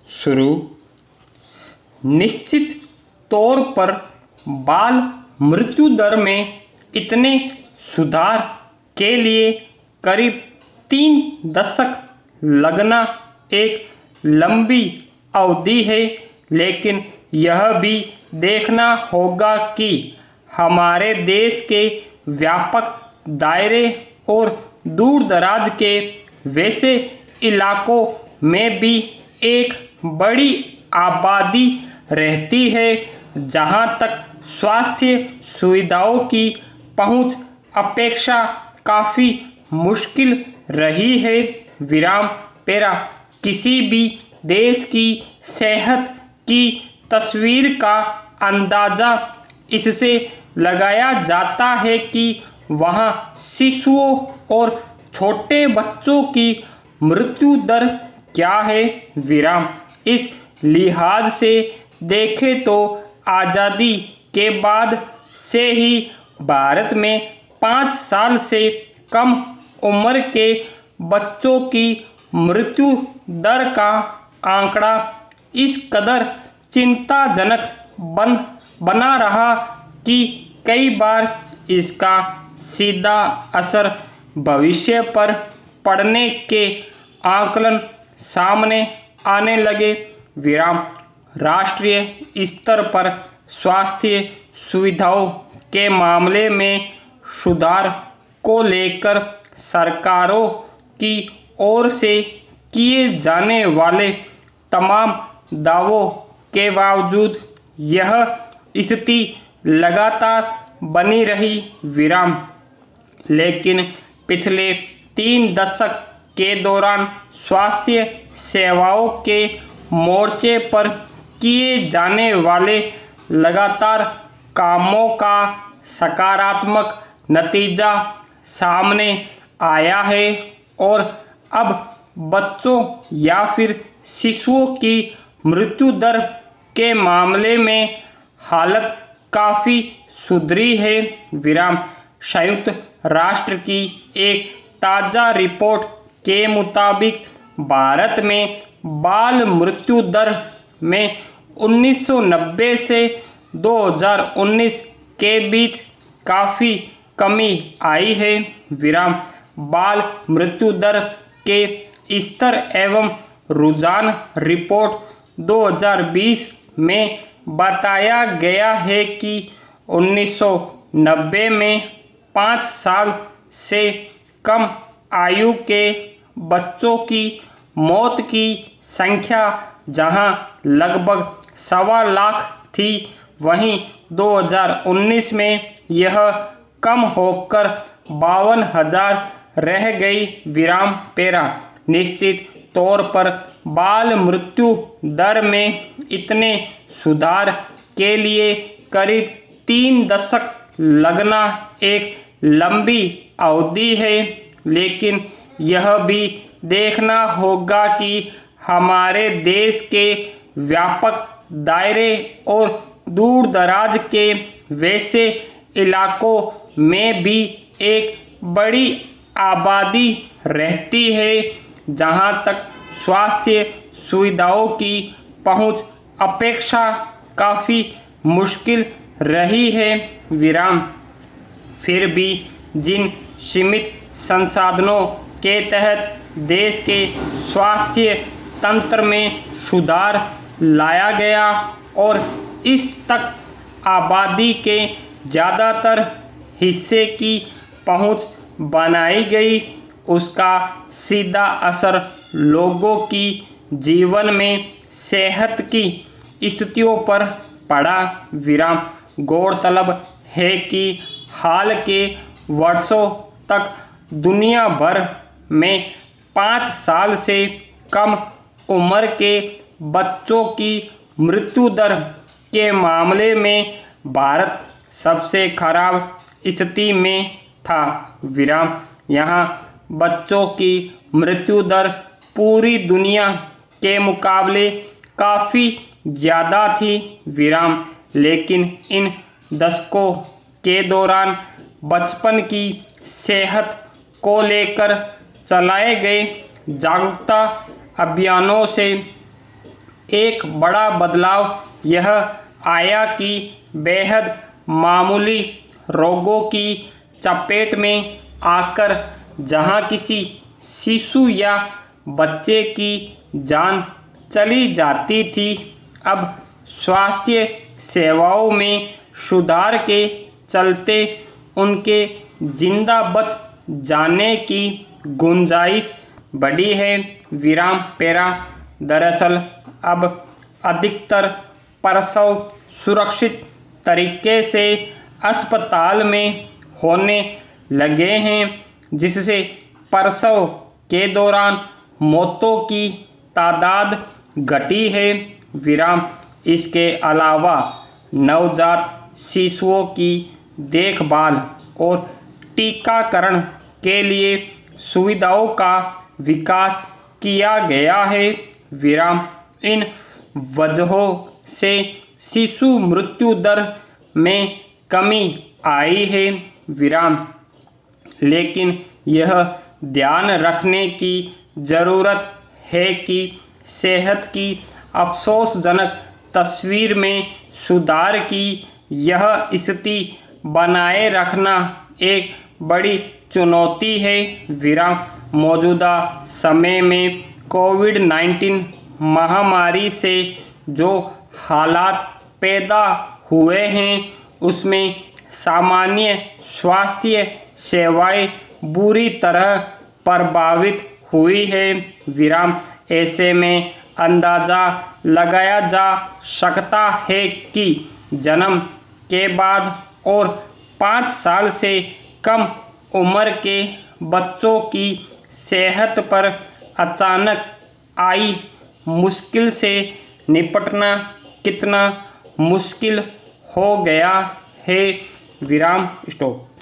शुरू। निश्चित तौर पर बाल मृत्यु दर में इतने सुधार के लिए करीब 3 दशक लगना एक लंबी अवधि है, लेकिन यह भी देखना होगा कि हमारे देश के व्यापक दायरे और दूर दराज के वैसे इलाकों में भी एक बड़ी आबादी रहती है जहां तक स्वास्थ्य सुविधाओं की पहुंच अपेक्षा काफी मुश्किल रही है। विराम पेरा किसी भी देश की सेहत की तस्वीर का अंदाजा इससे लगाया जाता है कि वहां शिशुओं और छोटे बच्चों की मृत्यु दर क्या है। विराम इस लिहाज से देखें तो आजादी के बाद से ही भारत में 5 साल से कम उम्र के बच्चों की मृत्यु दर का आंकड़ा इस कदर चिंताजनक बना रहा कि कई बार इसका सीधा असर भविष्य पर पड़ने के आकलन सामने आने लगे। विराम राष्ट्रीय स्तर पर स्वास्थ्य सुविधाओं के मामले में सुधार को लेकर सरकारों की ओर से किए जाने वाले तमाम दावों के बावजूद यह स्थिति लगातार बनी रही। विराम लेकिन पिछले 3 दशक के दौरान स्वास्थ्य सेवाओं के मोर्चे पर किए जाने वाले लगातार कामों का सकारात्मक नतीजा सामने आया है और अब बच्चों या फिर शिशुओं की मृत्यु दर के मामले में हालत काफी सुधरी है। विराम संयुक्त राष्ट्र की एक ताजा रिपोर्ट के मुताबिक भारत में बाल मृत्यु दर में 1990 से 2019 के बीच काफी कमी आई है। विराम बाल मृत्यु दर के स्तर एवं रुझान रिपोर्ट 2020 में बताया गया है कि 1990 में 5 साल से कम आयु के बच्चों की मौत की संख्या जहां लगभग 1.25 लाख थी, वहीं 2019 में यह कम होकर 52,000 रह गई। विराम पेरा निश्चित तौर पर बाल मृत्यु दर में इतने सुधार के लिए करीब 3 दशक लगना एक लंबी अवधि है, लेकिन यह भी देखना होगा कि हमारे देश के व्यापक दायरे और दूर दराज के वैसे इलाकों में भी एक बड़ी आबादी रहती है जहां तक स्वास्थ्य सुविधाओं की पहुंच अपेक्षा काफी मुश्किल रही है। विराम फिर भी जिन सीमित संसाधनों के तहत देश के स्वास्थ्य तंत्र में सुधार लाया गया और इस तक आबादी के ज्यादातर हिस्से की पहुंच बनाई गई, उसका सीधा असर लोगों की जीवन में सेहत की स्थितियों पर पड़ा। विराम गौरतलब है कि हाल के वर्षों तक दुनिया भर में 5 साल से कम उम्र के बच्चों की मृत्यु दर के मामले में भारत सबसे खराब स्थिति में था। विराम यहाँ बच्चों की मृत्यु दर पूरी दुनिया के मुकाबले काफी ज्यादा थी। विराम लेकिन इन दशकों के दौरान बचपन की सेहत को लेकर चलाए गए जागरूकता अभियानों से एक बड़ा बदलाव यह आया कि बेहद मामूली रोगों की चपेट में आकर जहां किसी शिशु या बच्चे की जान चली जाती थी, अब स्वास्थ्य सेवाओं में सुधार के चलते उनके जिंदा बच जाने की गुंजाइश बढ़ी है। विराम पेरा। दरअसल अब अधिकतर प्रसव सुरक्षित तरीके से अस्पताल में होने लगे हैं, जिससे प्रसव के दौरान मौतों की तादाद घटी है। विराम। इसके अलावा नवजात शिशुओं की देखभाल और टीकाकरण के लिए सुविधाओं का विकास किया गया है। विराम। इन वजहों से शिशु मृत्यु दर में कमी आई है। विराम। लेकिन यह ध्यान रखने की जरूरत है कि सेहत की अफसोसजनक तस्वीर में सुधार की यह स्थिति बनाए रखना एक बड़ी चुनौती है। विराम। मौजूदा समय में कोविड-19 महामारी से जो हालात पैदा हुए हैं, उसमें सामान्य स्वास्थ्य सेवाएं बुरी तरह प्रभावित हुई है। विराम। ऐसे में अंदाजा लगाया जा सकता है कि जन्म के बाद और 5 साल से कम उम्र के बच्चों की सेहत पर अचानक आई मुश्किल से निपटना कितना मुश्किल हो गया है। विराम। स्टॉप।